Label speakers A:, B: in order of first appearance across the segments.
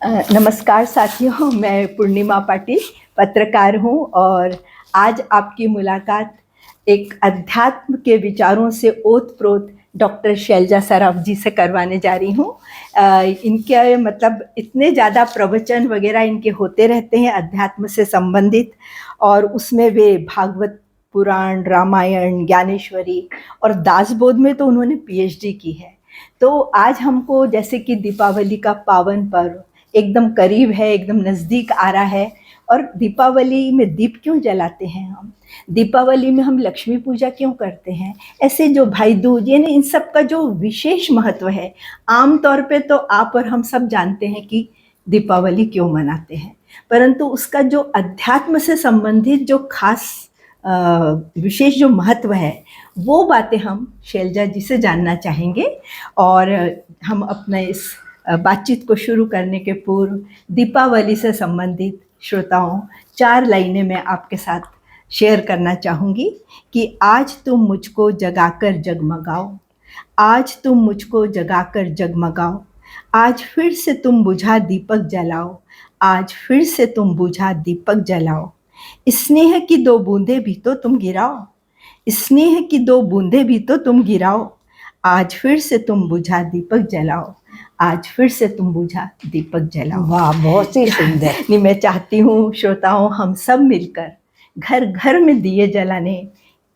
A: नमस्कार साथियों, मैं पूर्णिमा पाटिल पत्रकार हूँ और आज आपकी मुलाकात एक अध्यात्म के विचारों से ओत-प्रोत डॉक्टर शैलजा सराफ जी से करवाने जा रही हूँ। इनके मतलब इतने ज़्यादा प्रवचन वगैरह इनके होते रहते हैं अध्यात्म से संबंधित, और उसमें वे भागवत पुराण, रामायण, ज्ञानेश्वरी और दासबोध में तो उन्होंने पीएचडी की है। तो आज हमको जैसे कि दीपावली का पावन पर्व एकदम करीब है, एकदम नज़दीक आ रहा है। और दीपावली में दीप क्यों जलाते हैं हम? दीपावली में हम लक्ष्मी पूजा क्यों करते हैं? ऐसे जो भाई दूज, यानी इन सब का जो विशेष महत्व है, आम तौर पे तो आप और हम सब जानते हैं कि दीपावली क्यों मनाते हैं, परंतु उसका जो अध्यात्म से संबंधित जो खास विशेष जो महत्व है, वो बातें हम शैलजा जी से जानना चाहेंगे। और हम अपने इस बातचीत को शुरू करने के पूर्व दीपावली से संबंधित श्रोताओं 4 लाइनें मैं आपके साथ शेयर करना चाहूँगी कि आज तुम मुझको जगाकर जगमगाओ, आज तुम मुझको जगाकर जगमगाओ, आज फिर से तुम बुझा दीपक जलाओ, आज फिर से तुम बुझा दीपक जलाओ। स्नेह की 2 बूंदें भी तो तुम गिराओ, स्नेह की 2 बूंदें भी तो तुम गिराओ, आज फिर से तुम बुझा दीपक जलाओ, आज फिर से तुम बुझा दीपक जलाओ।
B: वाह, बहुत ही सुंदर।
A: नहीं, मैं चाहती हूँ श्रोताओं हम सब मिलकर घर घर में दिए जलाने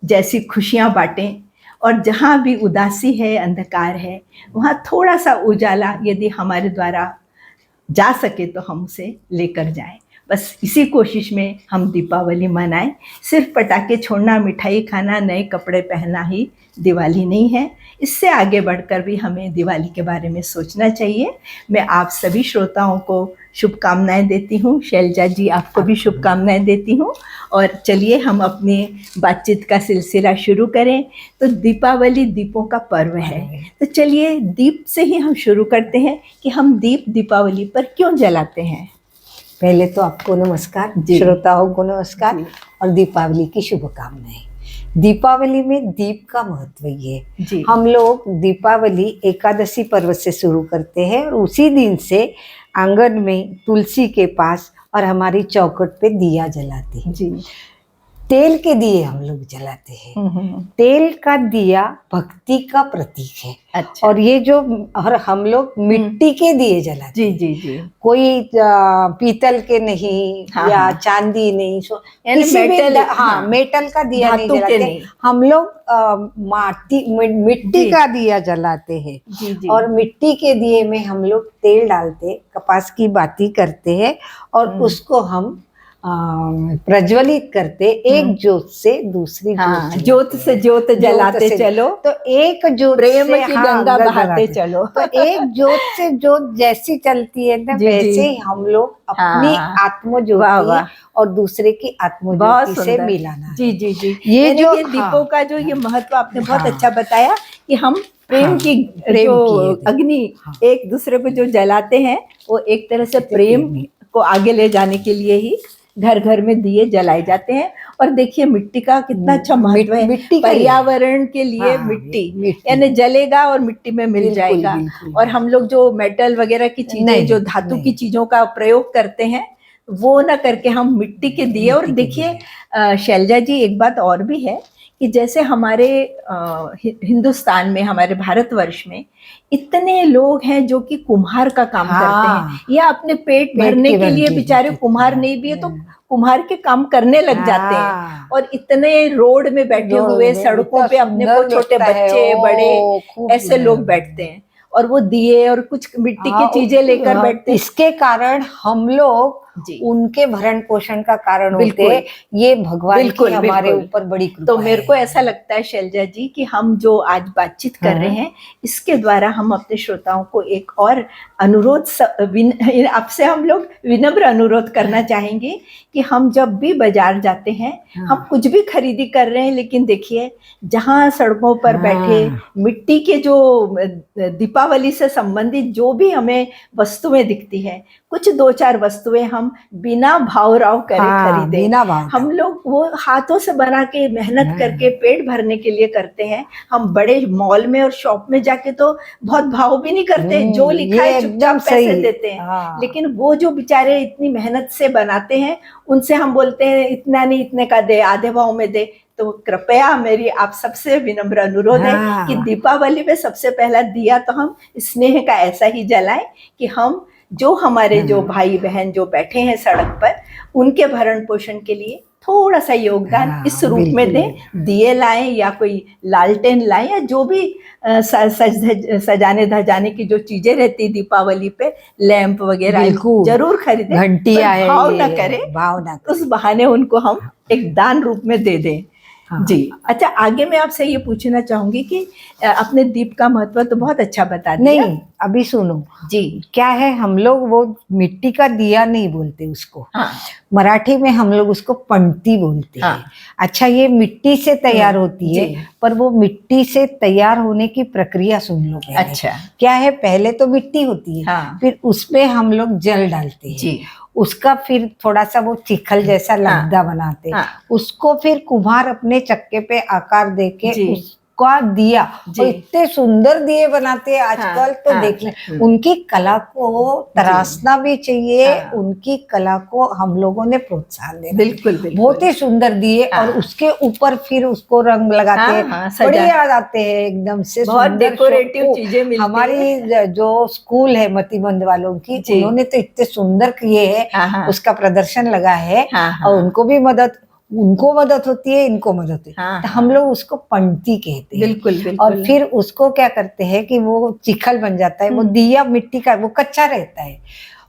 A: जैसी खुशियाँ बांटें, और जहाँ भी उदासी है, अंधकार है, वहाँ थोड़ा सा उजाला यदि हमारे द्वारा जा सके तो हम उसे लेकर जाएं। बस इसी कोशिश में हम दीपावली मनाएं। सिर्फ पटाखे छोड़ना, मिठाई खाना, नए कपड़े पहनना ही दिवाली नहीं है। इससे आगे बढ़कर भी हमें दिवाली के बारे में सोचना चाहिए। मैं आप सभी श्रोताओं को शुभकामनाएं देती हूँ। शैलजा जी, आपको भी शुभकामनाएं देती हूँ। और चलिए हम अपनी बातचीत का सिलसिला शुरू करें। तो दीपावली दीपों का पर्व है, तो चलिए दीप से ही हम शुरू करते हैं कि हम दीप दीपावली पर क्यों जलाते हैं।
B: पहले तो आपको नमस्कार, श्रोताओं को नमस्कार और दीपावली की शुभकामनाएं। दीपावली में दीप का महत्व ये है, हम लोग दीपावली एकादशी पर्व से शुरू करते हैं और उसी दिन से आंगन में तुलसी के पास और हमारी चौखट पे दिया जलाते हैं। जी, तेल के दिए हम लोग जलाते हैं। तेल का दिया भक्ति का प्रतीक है। अच्छा। और ये जो और हम लोग मिट्टी के दिए जलाते हैं। जी जी जी, कोई पीतल के नहीं, हाँ, या चांदी नहीं, किसी मेटल, हाँ, मेटल का दिया नहीं जलाते। हम लोग मिट्टी का दिया जलाते हैं। जी जी। और मिट्टी के दिए में हम लोग तेल डालते, कपास की बाती करते हैं और उसको हम प्रज्वलित करते, एक ज्योत से दूसरी
A: ज्योत से ज्योत जलाते चलो, तो एक ज्योत प्रेम की गंगा बहाते चलो।
B: तो एक ज्योत से ज्योत जैसी चलती है ना, वैसे ही हम लोग अपनी आत्मज्योति और दूसरे की आत्मज्योति से मिलाना।
A: जी जी जी, ये जो दीपों का जो ये महत्व आपने बहुत अच्छा बताया कि हम प्रेम की जो अग्नि एक दूसरे को जो जलाते हैं, वो एक तरह से प्रेम को आगे ले जाने के लिए ही घर घर में दिए जलाए जाते हैं। और देखिए मिट्टी का कितना अच्छा महत्व है, मिट्टी पर्यावरण के लिए। मिट्टी यानी जलेगा और मिट्टी में मिल जाएगा। और हम लोग जो मेटल वगैरह की चीजें, जो धातु की चीजों का प्रयोग करते हैं, वो ना करके हम मिट्टी के दिए। और देखिए शैलजा जी, एक बात और भी है कि जैसे हमारे हिंदुस्तान में, हमारे भारतवर्ष में इतने लोग हैं जो कि कुम्हार का काम करते हैं, या अपने पेट भरने के लिए बेचारे कुम्हार नहीं भी है तो कुम्हार के काम करने लग जाते हैं। और इतने रोड में बैठे हुए, सड़कों पे अपने को छोटे बच्चे, बड़े ऐसे लोग बैठते हैं और वो दिए और कुछ मिट्टी की चीजें लेकर बैठते हैं।
B: इसके कारण हम लोग उनके भरण पोषण का कारण होते हैं। ये भगवान की हमारे ऊपर बड़ी कृपा
A: तो मेरे को ऐसा लगता है शैलजा जी कि हम जो आज बातचीत कर रहे हैं, इसके द्वारा हम अपने श्रोताओं को एक और अनुरोध, आपसे हम लोग विनम्र अनुरोध करना चाहेंगे कि हम जब भी बाजार जाते हैं, हम कुछ भी खरीदी कर रहे हैं, लेकिन देखिए जहाँ सड़कों पर बैठे मिट्टी के जो दीपावली से संबंधित जो भी हमें वस्तुएं दिखती है, कुछ 2-4 वस्तुएं हम हम बिना भाव करे खरीदे।
B: बिना भाव
A: हम लोग वो हाथों से बना के मेहनत करके पेट भरने के लिए करते हैं। हम बड़े मॉल में और शॉप में जाके तो बहुत भाव भी नहीं करते, जो लिखा है चुपचाप पैसे देते हैं। लेकिन वो जो बेचारे इतनी मेहनत से बनाते हैं, उनसे हम बोलते हैं इतना नहीं, इतने का दे, आधे भाव में दे। तो कृपया मेरी आप सबसे विनम्र अनुरोध है कि दीपावली में सबसे पहला दिया तो हम स्नेह का ऐसा ही जलाएं कि हम जो हमारे जो भाई बहन जो बैठे हैं सड़क पर, उनके भरण पोषण के लिए थोड़ा सा योगदान इस रूप में दें। दिए लाएं या कोई लालटेन लाएं या जो भी सजाने धजाने की जो चीजें रहती दीपावली पे, लैंप वगैरह जरूर खरीदें।
B: घंटियां
A: भाव न करें, उस बहाने उनको हम एक दान रूप में दे दें। जी अच्छा, आगे मैं आपसे ये पूछना चाहूंगी कि अपने दीप का महत्व तो बहुत अच्छा बता दिया।
B: नहीं, अभी सुनो
A: जी।
B: क्या है, हम लोग वो मिट्टी का दिया नहीं बोलते उसको। मराठी में हम लोग उसको पंटी बोलते हैं। अच्छा, ये मिट्टी से तैयार होती है, पर वो मिट्टी से तैयार होने की प्रक्रिया सुन लो पहले।
A: अच्छा,
B: क्या है, पहले तो मिट्टी होती है, फिर उसपे हम लोग जल डालते हैं, उसका फिर थोड़ा सा वो चिखल जैसा लगदा बनाते हैं, उसको फिर कुम्हार अपने चक्के पे आकार देके उसका दिया, और इतने सुंदर दिए बनाते हैं आजकल। तो देख लें, उनकी कला को तराशना भी चाहिए, उनकी कला को हम लोगों ने प्रोत्साहन देना।
A: बिल्कुल,
B: बहुत ही सुंदर दिए, और उसके ऊपर फिर उसको रंग लगाते हैं, बड़े याद आते हैं एकदम से,
A: बहुत डेकोरेटिव चीजें मिलती हैं।
B: हमारी जो स्कूल है मतिबंध वालों की, उन्होंने तो इतने सुंदर किए हैं, उसका प्रदर्शन लगा है, और उनको भी उनको मदद होती है, इनको मदद होती है। तो हम लोग उसको पंक्ति कहते हैं।
A: बिल्कुल।
B: और फिर उसको क्या करते हैं कि वो चिखल बन जाता है, वो दिया मिट्टी का, वो कच्चा रहता है,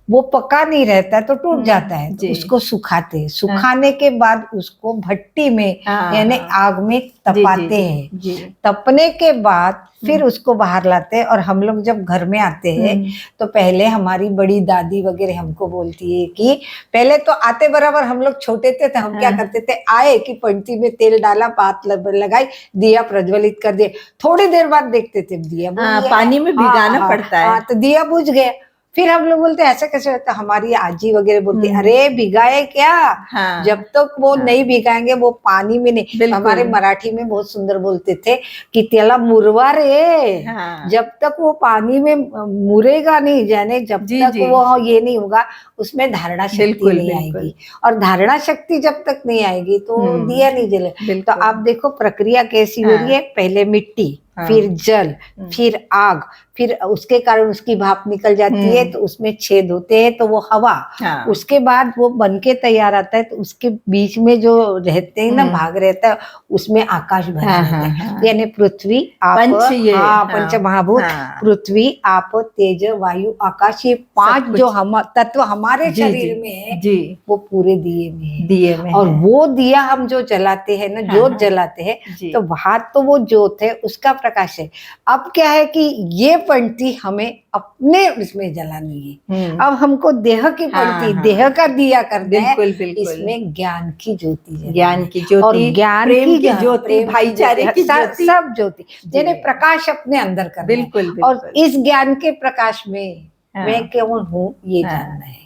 B: वो पका नहीं रहता है, तो टूट जाता है। तो उसको सुखाते हैं, सुखाने के बाद उसको भट्टी में यानी आग में तपाते हैं। तपने के बाद फिर उसको बाहर लाते हैं। और हम लोग जब घर में आते हैं तो पहले हमारी बड़ी दादी वगैरह हमको बोलती है कि पहले तो आते बराबर हम लोग छोटे थे तो हम क्या करते थे, आए कि पंक्ति में तेल डाला, बात लगाई, दिया प्रज्वलित कर दिए, थोड़ी देर बाद देखते थे दिया
A: पानी में भिगाना पड़ता है,
B: तो दिया बुझ गया। फिर हम लोग बोलते ऐसा कैसे होता, हमारी आजी वगैरह बोलती अरे भिगाए क्या, जब तक वो नहीं भिगाएंगे वो पानी में नहीं। हमारे मराठी में बहुत सुंदर बोलते थे कि तेला मुरवा रे, जब तक वो पानी में मुरेगा नहीं, जाने जब तक वो ये नहीं होगा, उसमें धारणा शक्ति नहीं आएगी, और धारणा शक्ति जब तक नहीं आएगी तो दिया नहीं जले। तो आप देखो प्रक्रिया कैसी हो रही है, पहले मिट्टी, फिर जल, फिर आग, फिर उसके कारण उसकी भाप निकल जाती है, तो उसमें छेद होते हैं, तो वो हवा, उसके बाद वो बनके तैयार आता है, तो उसके बीच में जो रहते हैं ना भाग रहता है, उसमें आकाश भर जाता है। यानी पृथ्वी, आप, पंच महाभूत, पृथ्वी, आप, तेज, वायु, आकाश, ये 5 जो हम तत्व हमारे शरीर में है, वो पूरे दिए में है। और वो दिया हम जो जलाते हैं ना, जोत जलाते हैं, तो वहां तो वो जोत है, उसका प्रकाश है। अब क्या है कि ये पंक्ति हमें अपने उसमें जलानी है। अब हमको देह की पंक्ति, देह का दिया करना है। इसमें ज्ञान की ज्योति,
A: ज्ञान की ज्योति,
B: और ज्ञान की
A: ज्योति, भाईचारे की ज्योति,
B: सब ज्योति, यानी प्रकाश अपने अंदर करना। बिल्कुल। और इस ज्ञान के प्रकाश में मैं कौन हूँ ये जानना है।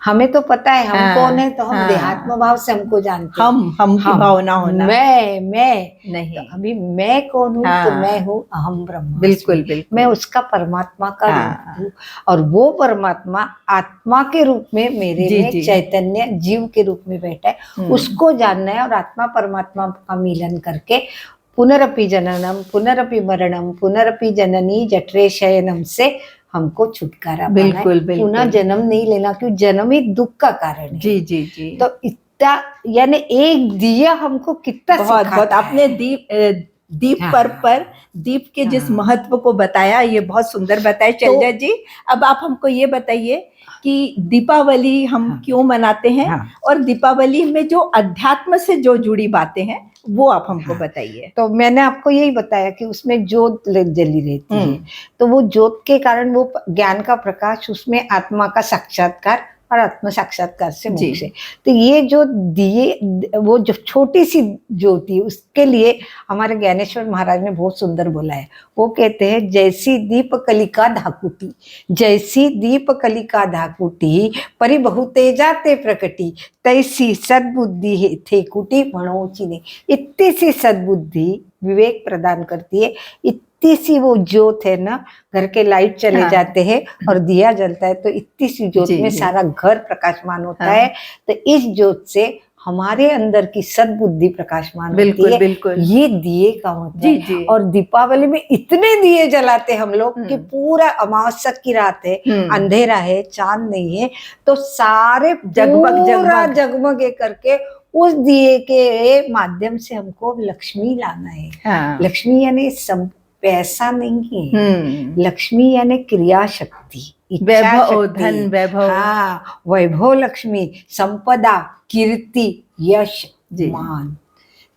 B: हमें तो पता है हम कौन है, तो हम देहात्म भाव से हमको जानते हैं, हम की भावना होना, मैं नहीं। तो अभी मैं कौन हूँ, तो मैं हूँ अहम ब्रह्म। बिल्कुल। मैं उसका परमात्मा का रूप हूँ, और वो परमात्मा आत्मा के रूप में मेरे में चैतन्य जीव के रूप में बैठा है, उसको जानना है। और आत्मा परमात्मा का मिलन करके पुनरपि जननम पुनरपि मरणम पुनरपि जननी जठरे शयनम से हमको छुटकारा पाना है। पुनः जन्म नहीं लेना, क्योंकि जन्म ही दुख का कारण है। जी। तो इतना, यानी एक दिया हमको कितना
A: बहुत आपने दीप पर दीप के जिस महत्व को बताया, ये बहुत सुंदर बताया शैलजा जी। अब आप हमको ये बताइए कि दीपावली हम क्यों मनाते हैं, और दीपावली में जो अध्यात्म से जो जुड़ी बातें हैं वो आप हमको बताइए।
B: तो मैंने आपको यही बताया कि उसमें जोत जली रहती है, तो वो जोत के कारण वो ज्ञान का प्रकाश, उसमें आत्मा का साक्षात्कार और आत्म साक्षात्कार से मोक्ष है। तो ये जो दिए, वो जो छोटी सी ज्योति, उसके लिए हमारे ज्ञानेश्वर महाराज ने बहुत सुंदर बोला है। वो कहते हैं, जैसी दीप कलिका धाकुटी, जैसी दीप कलिका धाकुटी, परि बहु तेजा ते प्रकटी, तैसी सद्बुद्धि है थे कुटी मनोची ने। इतनी सी सद्बुद्धि विवेक प्रदान करती है, इतनी सी वो ज्योत है ना, घर के लाइट चले जाते हैं और दिया जलता है तो इतनी सी ज्योत में सारा घर प्रकाशमान होता है। तो इस ज्योत से हमारे अंदर की सद्बुद्धि प्रकाशमान होती है। बिल्कुल। ये दिए का मतलब है। और दीपावली में इतने दिए जलाते हम लोग कि पूरा अमावस्या की रात है, अंधेरा है, चांद नहीं है, तो सारे जगमग जगमग करके उस दिए के माध्यम से हमको लक्ष्मी लाना है। लक्ष्मी यानी पैसा नहीं है, लक्ष्मी यानी क्रिया शक्ति, वैभव, धन वैभव। हाँ, वैभव लक्ष्मी, संपदा, कीर्ति, यश, मान।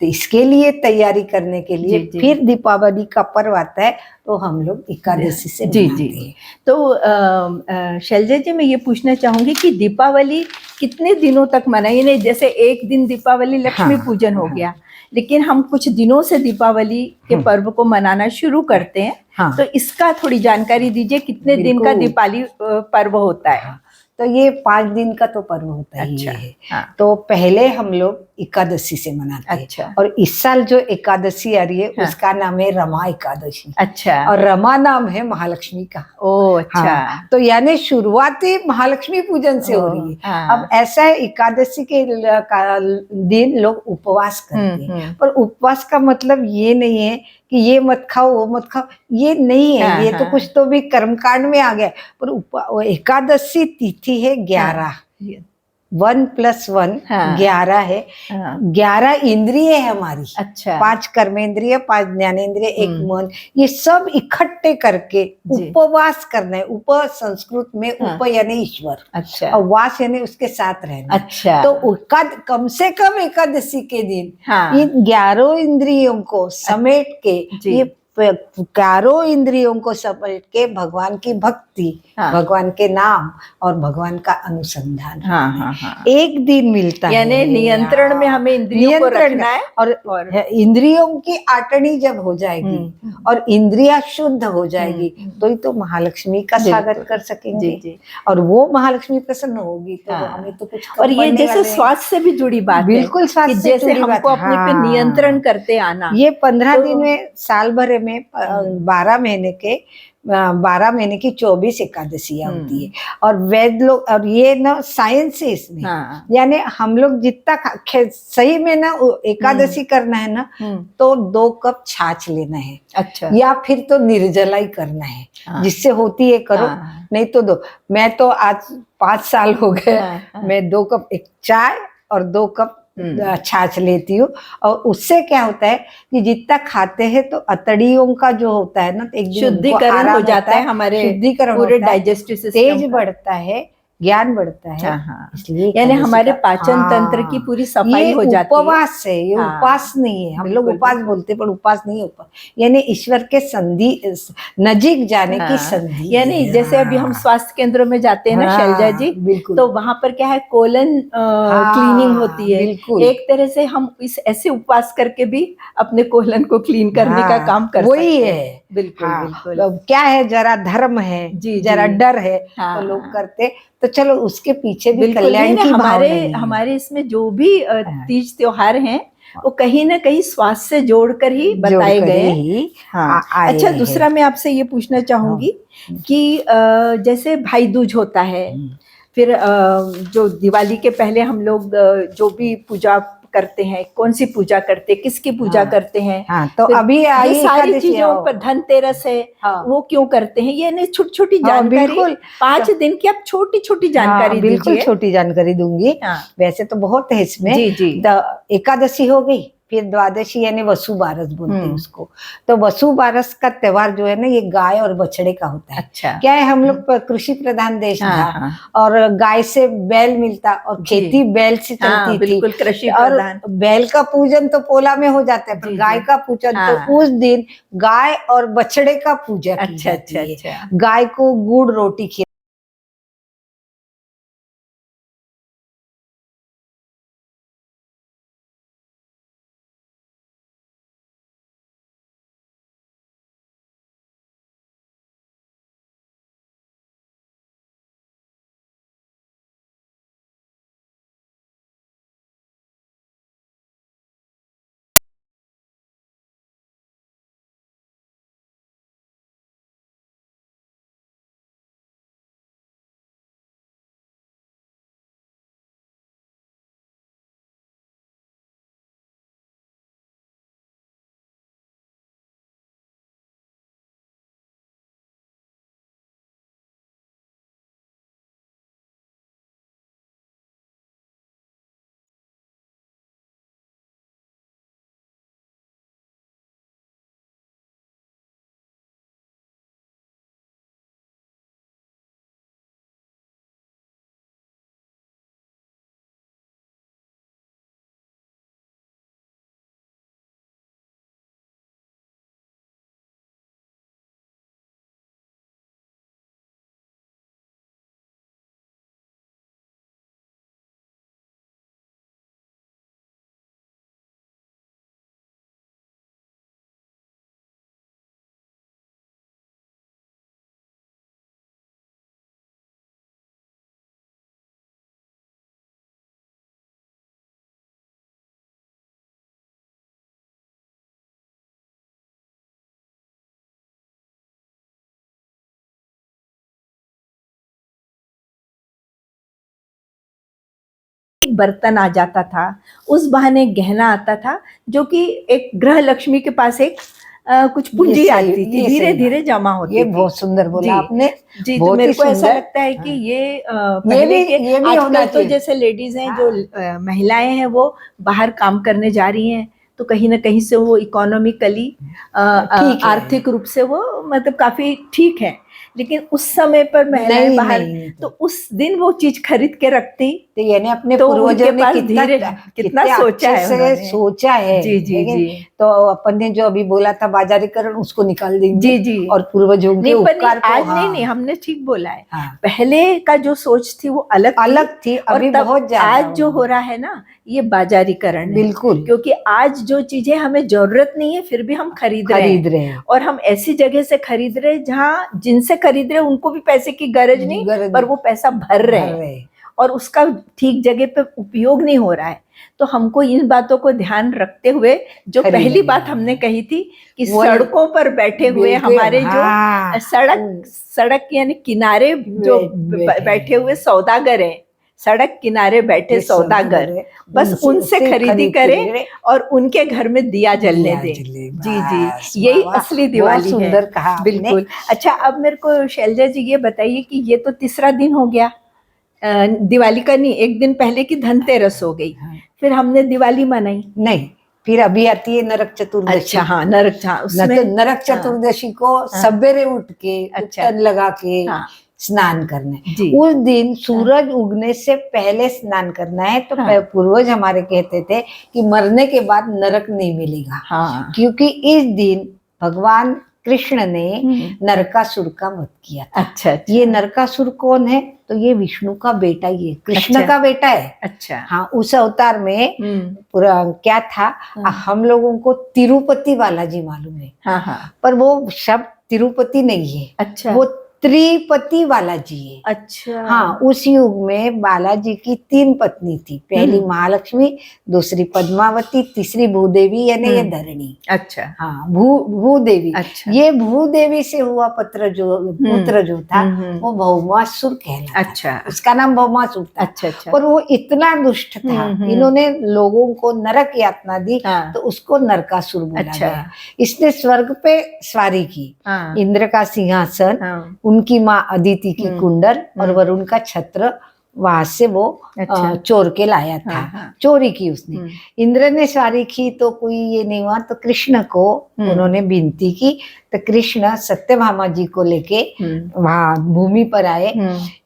B: तो इसके लिए तैयारी करने के लिए फिर दीपावली का पर्व आता है, तो हम लोग एकादशी से मनाते हैं।
A: तो शैलजा जी, मैं ये पूछना चाहूंगी कि दीपावली कितने दिनों तक मनाई? नहीं, जैसे एक दिन दीपावली लक्ष्मी पूजन हो गया, लेकिन हम कुछ दिनों से दीपावली के पर्व को मनाना शुरू करते हैं। तो इसका थोड़ी जानकारी दीजिए, कितने दिन का दीपावली पर्व होता है?
B: तो ये 5 दिन का तो पर्व होता ही है। तो पहले हम लोग एकादशी से मनाते हैं। और इस साल जो एकादशी आ रही है उसका नाम है रमा एकादशी। और रमा नाम है महालक्ष्मी का।
A: ओह, अच्छा।
B: तो यानी शुरुआती महालक्ष्मी पूजन से हो रही है। अब ऐसा है, एकादशी के दिन लोग उपवास करते हैं, पर उपवास का मतलब ये नहीं है कि ये मत खाओ वो मत खाओ, ये नहीं है। ये तो कुछ तो भी कर्मकांड में आ गया। पर एकादशी तिथि है 11, 1 + 1 11 है। 11 इंद्रिय है हमारी। 5 कर्मेंद्रिय, 5 ज्ञानेंद्रिय, 1 मन, ये सब इकट्ठे करके उपवास करना है। उप संस्कृत में उप यानी ईश्वर, और वास यानी उसके साथ रहना। तो कम से कम एकादशी के दिन इन 11 इंद्रियों को समेट के, ये 11 इंद्रियों को समेट के भगवान की भक्ति, भगवान के नाम और भगवान का अनुसंधान एक दिन मिलता है।
A: यानी नियंत्रण में हमें इंद्रियों को रखना है।
B: और इंद्रियों की आटनी जब हो जाएगी और इंद्रिया शुद्ध हो जाएगी, तो ही तो महालक्ष्मी का स्वागत कर सकेंगे। और वो महालक्ष्मी प्रसन्न होगी तो हमें तो कुछ।
A: और ये जैसे स्वास्थ्य से भी जुड़ी बात है।
B: बिल्कुल, स्वास्थ्य से
A: जैसे हमको अपने पे नियंत्रण करते आना।
B: ये 15 दिन में, साल भर में 12 महीने की 24 एकादशियां होती है। और वैद लोग, और ये ना साइंस है इसमें। यानी हम लोग जितना सही में ना एकादशी करना है ना, तो 2 कप छाछ लेना है। या फिर तो निर्जला ही करना है, जिससे होती है करो, नहीं तो दो। मैं तो आज 5 साल हो गए, मैं 2 कप एक चाय और 2 कप छाछ लेती हूँ। और उससे क्या होता है कि जितना खाते हैं तो अतड़ियों का जो होता है ना, एक
A: शुद्धिकरण हो जाता है, हमारे
B: शुद्धिकरण
A: पूरे डाइजेस्टिव सिस्टम
B: तेज बढ़ता है, ज्ञान बढ़ता है।
A: इसलिए यानी हमारे पाचन तंत्र की पूरी सफाई हो जाती है।
B: उपवास है, ये उपवास नहीं है। हम लोग उपवास बोलते, पर उपवास नहीं है। उपवास यानी ईश्वर के नजीक जाने की संधि।
A: यानी जैसे अभी हम स्वास्थ्य केंद्रों में जाते हैं ना शैलजा जी, तो वहां पर क्या है, कोलन क्लीनिंग होती है। एक तरह से हम ऐसे उपवास करके भी अपने कोलन को क्लीन करने का काम कर सकते हैं।
B: वही है। बिल्कुल। क्या है, जरा धर्म है, जरा डर है, तो लोग करते। तो चलो उसके पीछे भी कल्याण की भावना है।
A: हमारे इसमें जो भी तीज त्योहार हैं, वो कहीं ना कहीं स्वास्थ्य से जोड़कर ही बताए गए। अच्छा, दूसरा मैं आपसे ये पूछना चाहूंगी कि जैसे भाई दूज होता है, फिर जो दिवाली के पहले हम लोग जो भी पूजा करते हैं, कौन सी पूजा करते हैं, किसकी पूजा करते हैं।
B: तो अभी
A: ये सारी चीजों पर, धनतेरस है, वो क्यों करते हैं, ये नहीं छोटी छोटी जानकारी। 5 दिन की आप छोटी छोटी जानकारी दीजिए।
B: बिल्कुल छोटी जानकारी दूंगी। वैसे तो बहुत है इसमें। एकादशी हो गई, फिर द्वादशी यानी वसु बारस बोलते हैं उसको। तो वसु बारस का त्योहार जो है ना, ये गाय और बछड़े का होता है। क्या है, हम लोग कृषि प्रधान देश था, और गाय से बैल मिलता, और खेती बैल से चलती थी।
A: कृषि
B: और बैल का पूजन तो पोला में हो जाता है, पर गाय का पूजन तो उस दिन गाय और बछड़े का पूजा की जाती है। गाय को गुड़ रोटी
A: एक बर्तन आ जाता था, उस बहाने गहना आता था, जो कि एक ग्रह लक्ष्मी के पास एक कुछ पूंजी आती थी, धीरे धीरे जमा होती
B: ये
A: थी।
B: बहुत सुंदर बोला आपने
A: जी, तो मेरे को ऐसा लगता है कि ये पहले के, आजकल तो जैसे लेडीज हैं, जो महिलाएं हैं वो बाहर काम करने जा रही हैं, तो कहीं ना कहीं से वो इकोनॉमिकली आर्थिक रूप से वो मतलब काफी ठीक है, लेकिन उस समय पर महिलाएं बाहर, तो उस दिन वो चीज खरीद के रखती,
B: तो यानी अपने
A: तो
B: पूर्वजों ने
A: कितना सोचा है उन्होंने।
B: सोचा है।
A: जी जी जी।
B: तो अपन ने जो अभी बोला था बाजारीकरण, उसको निकाल देंगे।
A: जी जी।
B: और पूर्वजों के उपकार को,
A: आज नहीं, हमने ठीक बोला है। पहले का जो सोच थी वो अलग थी,
B: अभी बहुत ज्यादा।
A: आज जो हो रहा है ना, ये बाजारीकरण है।
B: बिल्कुल,
A: क्योंकि आज जो चीजें हमें जरूरत नहीं है फिर भी हम खरीद रहे हैं, और हम ऐसी जगह से खरीद रहे हैं जहाँ जिनसे खरीद रहे हैं उनको भी पैसे की गरज नहीं, पर वो पैसा भर रहे हैं और उसका ठीक जगह पे उपयोग नहीं हो रहा है। तो हमको इन बातों को ध्यान रखते हुए, जो पहली बात हमने कही थी कि सड़कों पर बैठे हुए हमारे जो सड़क यानी किनारे जो बैठे हुए सौदागर हैं, सड़क किनारे बैठे सौदागर, बस उनसे खरीदी करें और उनके घर में दिया जलने दें। जी जी, यही असली दिवाली है।
B: सुंदर कहा
A: बिल्कुल। अच्छा, अब मेरे को शैलजा जी ये बताइए कि ये तो तीसरा दिन हो गया दिवाली का, नहीं एक दिन पहले की धनतेरस हो गई, फिर हमने दिवाली मनाई नहीं,
B: फिर अभी आती है नरक चतुर्दशी।
A: अच्छा, हाँ, नरक
B: चतुर्दशी को सवेरे उठ के उपटन लगा के स्नान करना। उस दिन सूरज उगने से पहले स्नान करना है। तो पूर्वज हमारे कहते थे कि मरने के बाद नरक नहीं मिलेगा, क्योंकि इस दिन भगवान कृष्ण ने नरकासुर का वध किया था।
A: अच्छा।
B: ये नरकासुर कौन है? तो ये विष्णु का बेटा, ये कृष्ण का बेटा है।
A: अच्छा।
B: हाँ, उस अवतार में पूरा क्या था, हम लोगों को तिरुपति बालाजी मालूम है। पर वो शब्द तिरुपति नहीं है।
A: अच्छा।
B: वो त्रिपति बालाजी है।
A: अच्छा।
B: हाँ, उस युग में बालाजी की 3 पत्नी थी। पहली महालक्ष्मी, दूसरी पद्मावती, तीसरी भूदेवी यानी ये धरणी।
A: अच्छा।
B: हाँ, भूदेवी। अच्छा। ये भूदेवी से हुआ पुत्र जो था वो भौमासुर कहलाता। अच्छा। उसका नाम भौमासुर था। अच्छा अच्छा। पर वो इतना दुष्ट था, इन्होंने लोगों को नरक यातना दी, तो उसको नरकासुर बोला गया। इसने स्वर्ग पे सवारी की, इंद्र का सिंहासन, उनकी माँ अदिति की कुंडल और वरुण का छत्र वहां से वो चोर के लाया था। चोरी की उसने। इंद्र ने सवारी की तो कोई ये नहीं हुआ, तो कृष्ण को उन्होंने विनती की, तो कृष्ण सत्यभामा जी को लेके वहां भूमि पर आए।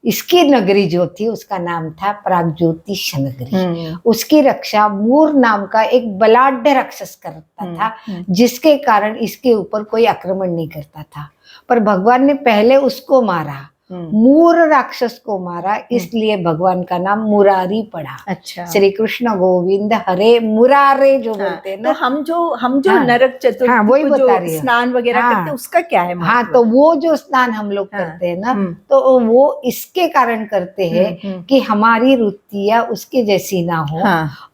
B: इसकी नगरी जो थी उसका नाम था प्रागज्योतिष नगरी। उसकी रक्षा मूर नाम का एक बलाढ्य राक्षस करता था, जिसके कारण इसके ऊपर कोई आक्रमण नहीं करता था। पर भगवान ने पहले उसको मारा, मूर राक्षस को मारा, इसलिए भगवान का नाम मुरारी पड़ा। अच्छा। श्री कृष्ण गोविंद हरे मुरारे जो बोलते हैं ना।
A: तो हम जो नरक चतुर्थी
B: वही
A: को जो स्नान वगैरह करते हैं, उसका क्या है?
B: हाँ, तो वो जो स्नान हम लोग करते हैं ना, तो वो इसके कारण करते हैं कि हमारी वृत्तियां उसके जैसी ना हो,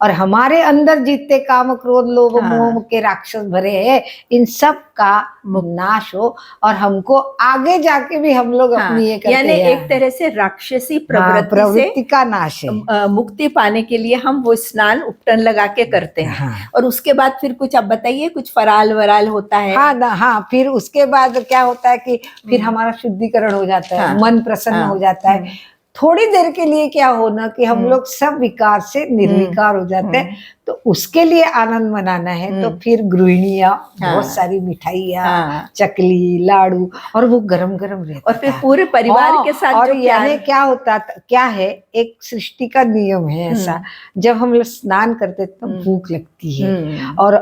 B: और हमारे अंदर जितने काम क्रोध लोभ मोह के राक्षस भरे हैं, इन सब का नाश हो, और हमको आगे जाके भी हम लोग अपनी
A: यानी एक तरह से राक्षसी प्रवृत्ति
B: का नाश है।
A: मुक्ति पाने के लिए हम वो स्नान उपटन लगा के करते हैं। और उसके बाद फिर कुछ आप बताइए, कुछ फराल वराल होता है?
B: हाँ, फिर उसके बाद क्या होता है कि फिर हमारा शुद्धिकरण हो जाता है, मन प्रसन्न हो जाता है। थोड़ी देर के लिए क्या होना कि हम लोग सब विकार से निर्विकार हो जाते हैं। तो उसके लिए आनंद मनाना है, तो फिर गृहिणियां बहुत सारी मिठाइयाँ, चकली, लाडू, और वो गरम गरम रहता,
A: और फिर पूरे परिवार के साथ।
B: और यानी क्या होता, क्या है, एक सृष्टि का नियम है ऐसा, जब हम लोग स्नान करते तो भूख लगती है, और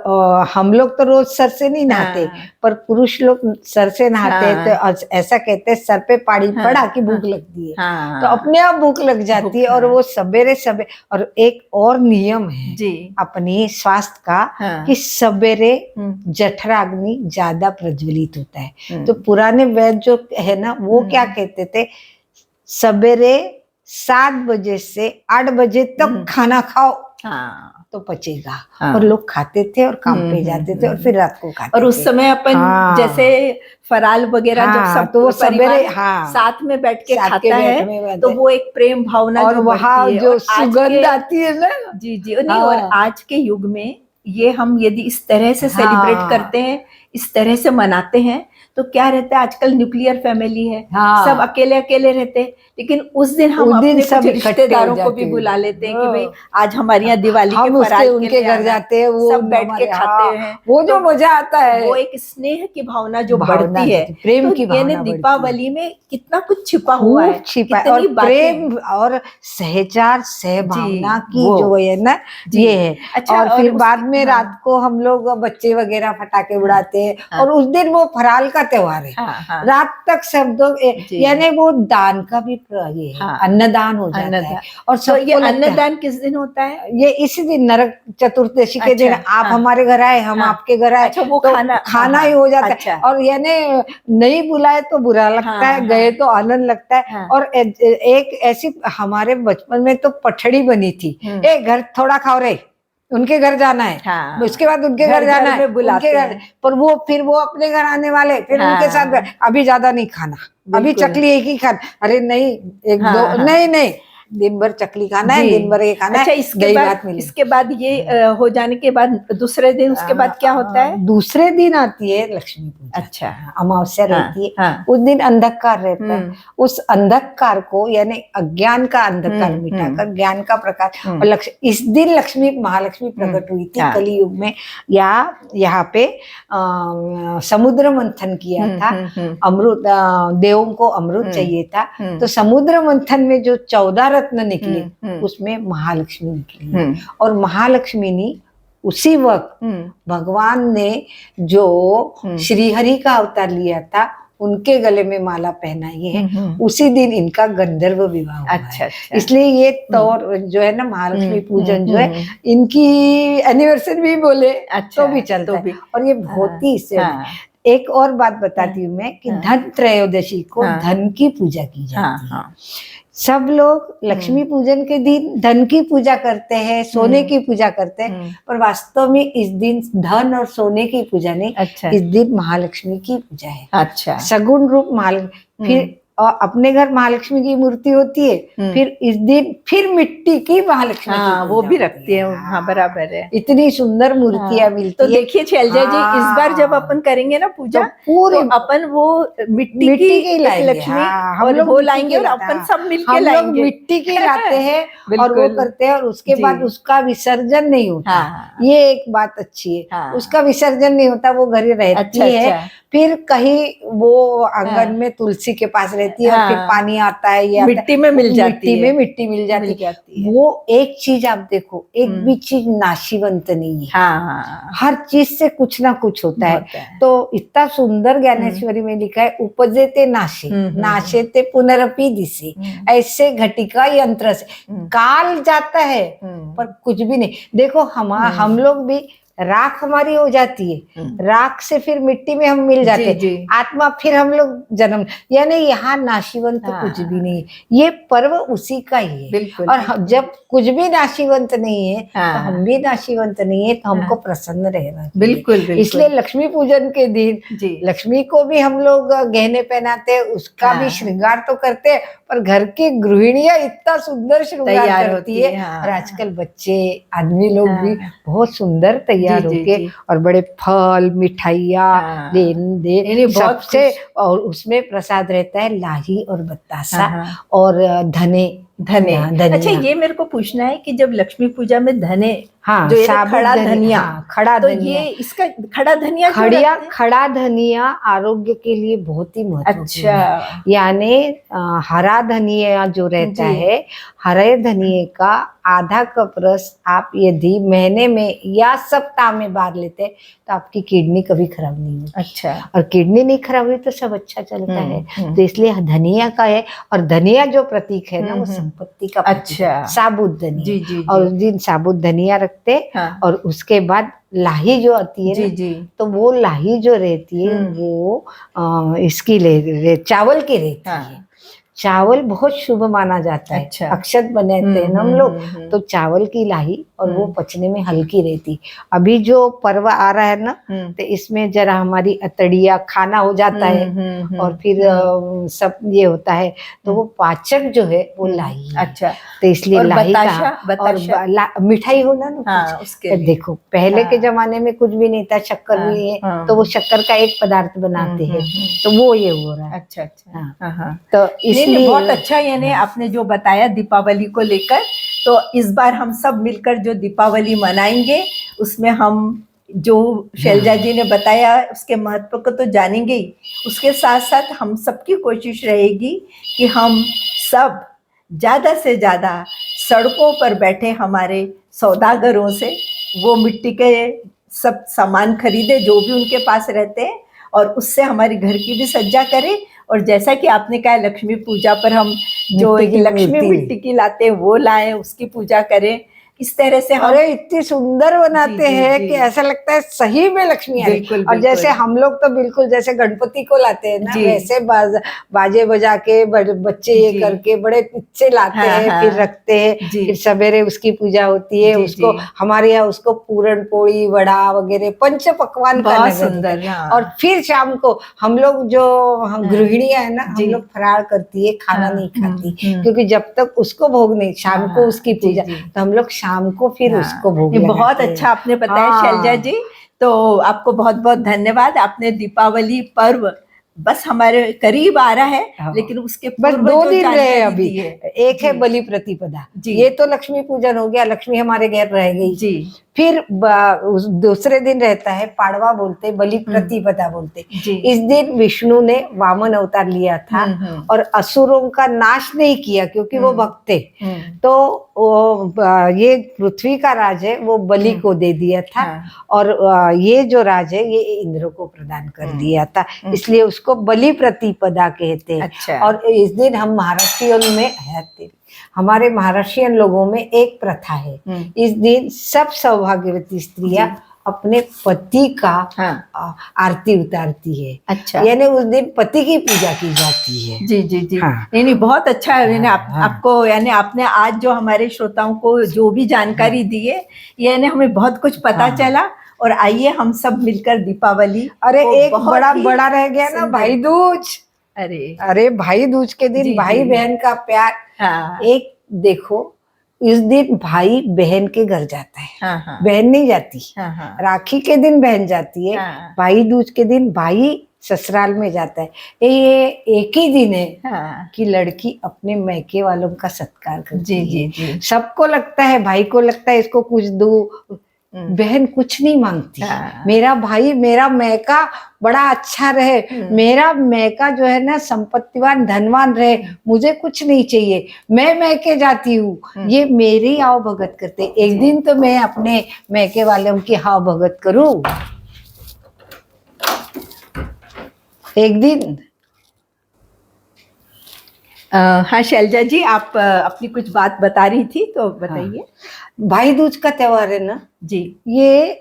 B: हम लोग तो रोज सर से नहीं नहाते, पर पुरुष लोग सर से नहाते हैं। तो ऐसा कहते हैं, सर पे पानी पड़ा कि भूख लगती है, तो अपने आप भूख लग जाती है। और वो सवेरे और एक और नियम है जी अपनी स्वास्थ्य का, कि सवेरे जठराग्नि ज्यादा प्रज्वलित होता है। तो पुराने वैद्य जो है ना, वो क्या कहते थे, सवेरे 7 बजे से 8 बजे तक खाना खाओ, तो पचेगा।
A: हाँ।
B: और लोग खाते थे और काम पे जाते थे और फिर रात को खाते
A: और उस
B: थे।
A: समय अपन
B: हाँ।
A: जैसे फराल वगैरह जब
B: हाँ,
A: सब
B: तो वो
A: परिवार
B: सवेरे, हाँ,
A: साथ में बैठ के
B: साथ
A: खाता है तो वो एक प्रेम भावना
B: और
A: जो
B: वहाँ
A: बढ़ती है।
B: जो
A: और आज
B: सुगंध आती है ना,
A: जी जी नहीं, और
B: हाँ,
A: आज के युग में ये हम यदि इस तरह से सेलिब्रेट
B: हाँ,
A: करते हैं, इस तरह से मनाते हैं, तो क्या रहता है, आजकल न्यूक्लियर फैमिली है,
B: हाँ,
A: सब अकेले अकेले रहते हैं, लेकिन उस दिन हम
B: उस दिन
A: अपने
B: सब
A: कुछ
B: इकट्ठे हो
A: रिश्तेदारों को भी
B: जाते हैं।
A: बुला लेते हैं कि भाई
B: हाँ।
A: आज हमारे यहाँ दिवाली के
B: हम उसके
A: फराल के
B: उनके
A: लिए
B: घर
A: आना,
B: जाते हैं, वो
A: सब बैठ के
B: हमारे,
A: खाते
B: हाँ,
A: हैं।
B: वो जो
A: तो
B: मजा आता है,
A: वो एक स्नेह की भावना जो
B: भावना
A: बढ़ती है,
B: देती, प्रेम
A: तो
B: की
A: यानी
B: भावना बढ़ती है।
A: दीपावली में कितना कुछ छिपा हुआ है,
B: खूब छिपा है, और
A: कितनी बातें।
B: प्रेम और सहचार सहभावना की
A: वो
B: जो है ना,
A: जी।
B: ये है।
A: अच्छा,
B: और फिर बाद
A: उसके
B: में
A: हाँ,
B: रात को हम लोग बच्चे वगैरह पटाखे उड़ाते हैं।
A: हाँ,
B: और उस दिन वो फराल का त्योहार है।
A: हाँ, हाँ,
B: रात तक सब लोग
A: जी।
B: यानी वो दान का भी ये है,
A: हाँ,
B: अन्नदान हो जाता है।
A: अन्नदान।
B: और
A: तो ये
B: सबको लगता है
A: अन्नदान किस दिन होता है?
B: ये इसी दिन नरक चतुर्दशी के दिन
A: अच्छा,
B: आप
A: हाँ,
B: हमारे घर आए, हम
A: हाँ,
B: आपके घर आए,
A: अच्छा वो
B: तो
A: खाना,
B: खाना
A: हाँ,
B: ही हो जाता
A: अच्छा,
B: है। और यानी नहीं बुलाए तो बुरा लगता
A: हाँ,
B: है, गए तो आनंद लगता है।
A: हाँ,
B: और एक ऐसी हमारे बचपन में तो पठड़ी बनी थी, ए घर थोड़ा खाओ रे, उनके घर जाना है,
A: हाँ,
B: उसके बाद उनके घर जाना है,
A: बुलाते
B: उनके घर।
A: हैं।
B: पर वो फिर वो अपने घर आने वाले, फिर उनके साथ
A: हाँ,
B: अभी ज्यादा नहीं खाना, अभी
A: बिल्कुल।
B: चकली एक ही खाना। अरे नहीं, एक
A: हाँ,
B: दो
A: हाँ,
B: नहीं नहीं, दिन भर चकली खाना है,
A: जी।
B: दिन भर ये खाना
A: अच्छा,
B: है, दही भात मिले।
A: इसके बाद ये हो जाने के बाद दूसरे दिन उसके बाद क्या होता है?
B: दूसरे दिन आती है लक्ष्मी पूजा।
A: अच्छा,
B: अमावस्या
A: हाँ,
B: रहती है,
A: हाँ,
B: उस दिन अंधकार रहता है। उस अंधकार को यानी अज्ञान का अंधकार मिटाकर ज्ञान का प्रकाश। और इस दिन लक्ष्मी महालक्ष्मी प्रकट हुई थी कलियुग में। यहाँ पे समुद्र मंथन किया था, अमृत, देवों को अमृत चाहिए था, तो समुद्र मंथन में जो 14 रत्न निकले उसमें महालक्ष्मी निकली। और महालक्ष्मी ने उसी वक्त भगवान ने जो श्रीहरि का अवतार लिया था उनके गले में माला पहनाई है, उसी दिन इनका गंधर्व विवाह हुआ है। इसलिए ये तौर जो है ना, महालक्ष्मी पूजन जो है, इनकी एनिवर्सरी भी बोले तो भी चलता है। और ये बहुत ही इससे एक और बात बताती हूँ मैं कि धन त्रयोदशी को धन की पूजा की जाती है। सब लोग लक्ष्मी पूजन के दिन धन की पूजा करते हैं, सोने की पूजा करते हैं, पर वास्तव में इस दिन धन और सोने की पूजा नहीं, इस दिन महालक्ष्मी की पूजा है।
A: अच्छा,
B: सगुण रूप महालक्ष्मी। फिर और अपने घर महालक्ष्मी की मूर्ति होती है, फिर इस दिन फिर मिट्टी की महालक्ष्मी की
A: वो भी रखती है। हाँ, बराबर है।
B: इतनी सुंदर मूर्तियां मिलती
A: तो
B: है।
A: देखिए शैलजा जी, इस बार जब अपन करेंगे ना पूजा, तो अपन वो मिट्टी की लक्ष्मी हम लोग लाएंगे और अपन सब मिलके लाएंगे।
B: मिट्टी की लाते हैं और वो करते हैं, और उसके बाद उसका विसर्जन नहीं होता। ये एक बात अच्छी है, उसका विसर्जन नहीं होता, वो घर रहती है। फिर कहीं वो आंगन में तुलसी के पास रहती है, और फिर पानी आता है, ये
A: मिट्टी में मिल जाती है,
B: मिट्टी मिल जाती है। वो एक चीज आप देखो, एक भी चीज नाशीवंत नहीं है। हर चीज से कुछ ना कुछ होता है। तो इतना सुंदर ज्ञानेश्वरी में लिखा है, उपजे ते नाशे, नाशे ते पुनरपि दिसे, ऐसे घटिका यंत्र से काल जाता है पर कुछ भी नहीं। देखो हम लोग भी, राख हमारी हो जाती है, राख से फिर मिट्टी में हम मिल जाते हैं, आत्मा फिर हम लोग जन्म, यानी यहाँ नाशीवंत कुछ भी नहीं। ये पर्व उसी का ही है। और जब कुछ भी नाशीवंत नहीं है तो हम भी नाशीवंत नहीं है, तो हमको प्रसन्न रहना चाहिए।
A: बिल्कुल।
B: इसलिए लक्ष्मी पूजन के दिन लक्ष्मी को भी हम लोग गहने पहनाते हैं, उसका भी श्रृंगार तो करते हैं, पर घर की गृहिणियां इतना सुंदर श्रृंगार करती है। और आजकल बच्चे आदमी लोग भी बहुत सुंदर तैयार होके, और बड़े फल मिठाइयाँ लेन दे सबसे, और उसमें प्रसाद रहता है लाही और बतासा और धने।
A: अच्छा, ये मेरे को पूछना है कि जब लक्ष्मी पूजा में धने,
B: जो ये
A: खड़ा धनिया,
B: खड़ा
A: तो
B: धनिया,
A: ये इसका खड़ा धनिया
B: खड़ा धनिया आरोग्य के लिए बहुत ही महत्वपूर्ण है।
A: अच्छा,
B: यानी हरा धनिया जो रहता है, हरे धनिये का आधा कप रस आप यदि महीने में या सप्ताह में बार लेते हैं तो आपकी किडनी कभी खराब नहीं होती। अच्छा, और किडनी नहीं खराब हुई तो सब अच्छा चलता है। तो इसलिए धनिया का है, और धनिया जो प्रतीक है ना, वो संपत्ति का प्रतीक है, साबुत धनिया। और उस दिन साबुत धनिया रखते, और उसके बाद लाही जो आती है ना, तो वो लाही जो रहती है वो इसकी चावल की रहती है। चावल बहुत शुभ माना जाता है।
A: अच्छा।
B: अक्षत बनाते हैं ना हम लोग, तो चावल की लाही और वो पचने में हल्की रहती। अभी जो पर्व आ रहा है ना, तो इसमें जरा हमारी अतड़िया खाना हो जाता है और फिर सब ये होता है, तो वो पाचक जो है वो लाही है।
A: अच्छा।
B: तो इसलिए
A: और
B: लाही
A: बताशा,
B: का
A: बताशा?
B: और मिठाई होना ना
A: हाँ,
B: कुछ।
A: उसके लिए।
B: देखो पहले के जमाने में कुछ भी नहीं था, शक्कर भी नहीं है, तो वो शक्कर का एक पदार्थ बनाते हैं, तो वो ये हो रहा है।
A: अच्छा अच्छा।
B: हाँ।
A: हाँ हाँ।
B: तो
A: नहीं
B: इसलिए
A: बहुत अच्छा, यानी आपने जो बताया दीपावली को लेकर, तो इस बार हम सब मिलकर जो दीपावली मनाएंगे उसमें हम जो शैलजा जी ने बताया उसके महत्व को तो जानेंगे ही, उसके साथ साथ हम सबकी कोशिश रहेगी कि हम सब ज़्यादा से ज़्यादा सड़कों पर बैठे हमारे सौदागरों से वो मिट्टी के सब सामान खरीदे जो भी उनके पास रहते हैं, और उससे हमारी घर की भी सज्जा करें। और जैसा कि आपने कहा लक्ष्मी पूजा पर हम जो लक्ष्मी मिट्टी की लाते हैं वो लाएं, उसकी पूजा करें। इस तरह से हम
B: अरे इतनी सुंदर बनाते हैं कि ऐसा लगता है सही में लक्ष्मी आ रही। और जैसे हम लोग तो बिल्कुल जैसे गणपति को लाते हैं ना, वैसे बाजे बजा के बच्चे ये करके बड़े अच्छे लाते हैं, फिर रखते हैं, फिर सवेरे उसकी पूजा होती है। उसको हमारे यहाँ उसको पूरन पोड़ी वड़ा वगैरह पंच पकवान का सुंदर। और फिर शाम को हम लोग जो हम गृहिणियां है ना, हम लोग फरार करती है, खाना नहीं खाती, क्योंकि जब तक उसको भोग नहीं, शाम को उसकी पूजा, तो हम लोग शाम को फिर उसको भोग लगाते हैं।
A: बहुत अच्छा आपने बताया शैलजा जी, तो आपको बहुत बहुत धन्यवाद। आपने दीपावली पर्व बस हमारे करीब आ रहा है, लेकिन उसके
B: बस 2 दिन रहे अभी। एक है बलि प्रतिपदा, ये तो लक्ष्मी पूजन हो गया, लक्ष्मी हमारे घर रह गई जी। फिर उस दूसरे दिन रहता है पाड़वा बोलते, बलि प्रतिपदा बोलते। इस दिन विष्णु ने वामन अवतार लिया था और असुरों का नाश नहीं किया, क्योंकि वो भक्त थे। तो ये पृथ्वी का राज है वो बलि को दे दिया था, और ये जो राज है ये इंद्र को प्रदान कर दिया था, इसलिए उसको बलि प्रतिपदा कहते हैं। अच्छा। और इस दिन हम महाराष्ट्रियों में हमारे महाराष्ट्रियन लोगों में एक प्रथा है, इस दिन सब सौभाग्यवती स्त्रियां अपने पति का आरती उतारती है। अच्छा। यानी उस दिन पति की पूजा की जाती है। जी जी जी। हाँ। नहीं बहुत अच्छा है। आपको यानी आपने आज जो हमारे श्रोताओं को जो भी जानकारी दी है, यानी हमें बहुत कुछ पता चला। और आइए हम सब मिलकर दीपावली, अरे एक बड़ा रह गया ना, भाई दूज। अरे भाई दूज के दिन भाई बहन का प्यार। एक देखो, इस दिन भाई बहन के घर जाता है, बहन नहीं जाती। राखी के दिन बहन जाती है, भाई दूज के दिन भाई ससुराल में जाता है। ये एक ही दिन है कि लड़की अपने मैके वालों का सत्कार करती है। सबको लगता है, भाई को लगता है इसको कुछ दो, बहन कुछ नहीं मांगती। मेरा भाई, मेरा मैका बड़ा अच्छा रहे, मेरा मैका जो है ना संपत्तिवान धनवान रहे, मुझे कुछ नहीं चाहिए, मैं मैके जाती हूँ। ये मेरी आओ भगत करते। एक दिन तो मैं अपने मैके वालों की हाव भगत करूं, एक दिन।
A: हाँ शैलजा जी, आप अपनी कुछ बात बता रही थी, तो बताइए।
B: हाँ। भाई दूज का त्योहार है ना जी, ये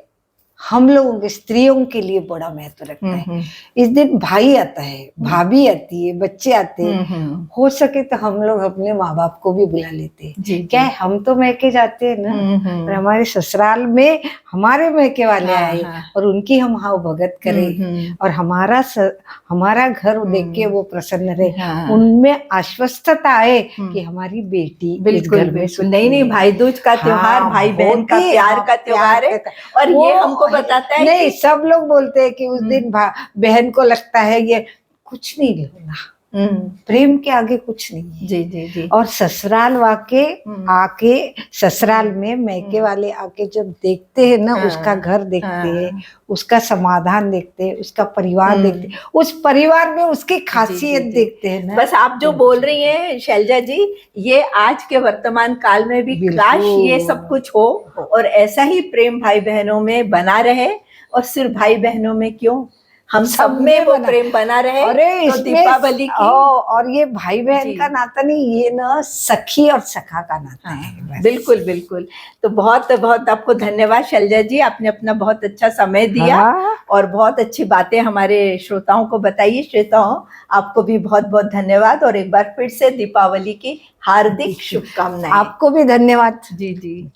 B: हम लोगों के स्त्रियों के लिए बड़ा महत्व रखता है। इस दिन भाई आता है, भाभी आती है, बच्चे आते हैं। हो सके तो हम लोग अपने माँ बाप को भी बुला लेते हैं। क्या है, हम तो मैके जाते हैं ना, और हमारे ससुराल में हमारे मैके वाले आए और उनकी हम हाव भगत करें, और हमारा घर देख के वो प्रसन्न रहे, उनमें आश्वस्तता आए कि हमारी बेटी
A: बिल्कुल बिल्कुल। नहीं, भाई दूज का त्योहार भाई बहन का प्यार का त्योहार है, और ये हमको बताता है
B: नहीं, सब लोग बोलते हैं कि उस दिन बहन को लगता है ये कुछ नहीं होना, प्रेम के आगे कुछ नहीं है। जी जी जी। और ससुराल वाके आके, ससुराल में मैके वाले आके जब देखते हैं ना, उसका घर देखते हैं, उसका समाधान देखते हैं, उसका परिवार देखते हैं, उस परिवार में उसकी खासियत देखते हैं ना।
A: बस आप जो बोल रही हैं शैलजा जी, ये आज के वर्तमान काल में भी काश ये सब कुछ हो, और ऐसा ही प्रेम भाई बहनों में बना रहे। और सिर्फ भाई बहनों में क्यों, हम सब में वो प्रेम बना रहे।
B: अरे
A: तो
B: इसमें
A: दीपावली की
B: और ये भाई बहन
A: जी।
B: का नाता नहीं, ये ना सखी और सखा का नाता है बस।
A: बिल्कुल बिल्कुल। तो बहुत बहुत आपको धन्यवाद शैलजा जी, आपने अपना बहुत अच्छा समय दिया
B: हाँ।
A: और बहुत अच्छी बातें हमारे श्रोताओं को बताइए। श्रोताओं, आपको भी बहुत बहुत धन्यवाद और एक बार फिर से दीपावली की हार्दिक शुभकामनाएं।
B: आपको भी धन्यवाद।
A: जी जी।